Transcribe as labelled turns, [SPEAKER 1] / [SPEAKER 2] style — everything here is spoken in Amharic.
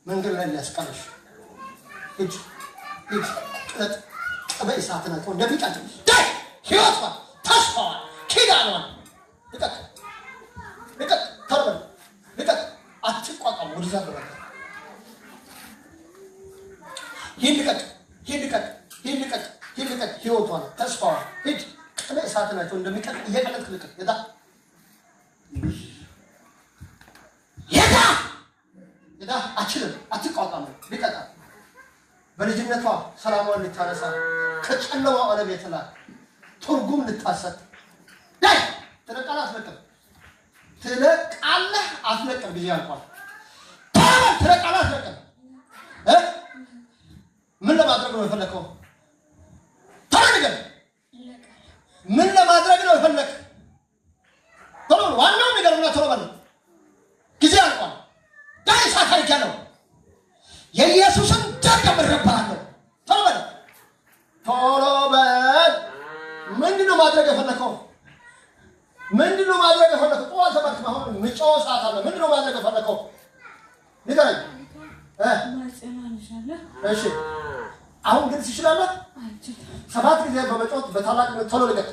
[SPEAKER 1] መንገድ ላይ ሊያስቀርሽ ሂድ በእሳት ነው እንደሚቀጥ ዳይ ህይወቷ ተስፋዋ ኪዳኗ ልቀቅ ተርበል ልቀቅ አትቋቋም ወደዛ በረከ ይልቀቅ ህይወቷ ተስፋዋ ሂድ በእሳት ነው እንደሚቀጥ እየቀለጥክ ልቀቅ የዳ አችልም አትቋቋም ልቀቅ በልጅነቷ ሰላሟን ልታነሳ ከጨለማ ዓለም የተላከ ትርጉም ልታሰጥ ዳይ ትለቃለህ አትለቅም ብዬ አልኳት። ትለቃለህ አትለቅም ምን ለማድረግ ነው የፈለከው? ተረጋጋ። ምን ለማድረግ ነው የፈለክ? ቶሎ ዋናው ነገር ነው። ቶሎ በል ጊዜ አልቋል። ዳይ ሳካልጃለሁ የኢየሱስን ደም ከምረባለሁ። ቶሎ በል ምንድነው ማድረግ የፈለከው? ምንድነው ማድረግ የፈለከው? ቆይ ተባልክ አሁን ምጫው ሰዓት አለ። ምንድነው ማድረግ የፈለከው? ንገረኝ። እሺ አሁን ግን ትችላለህ? 7 ጊዜ በመጫወት በታላቅ ቶሎ ልቀቅ።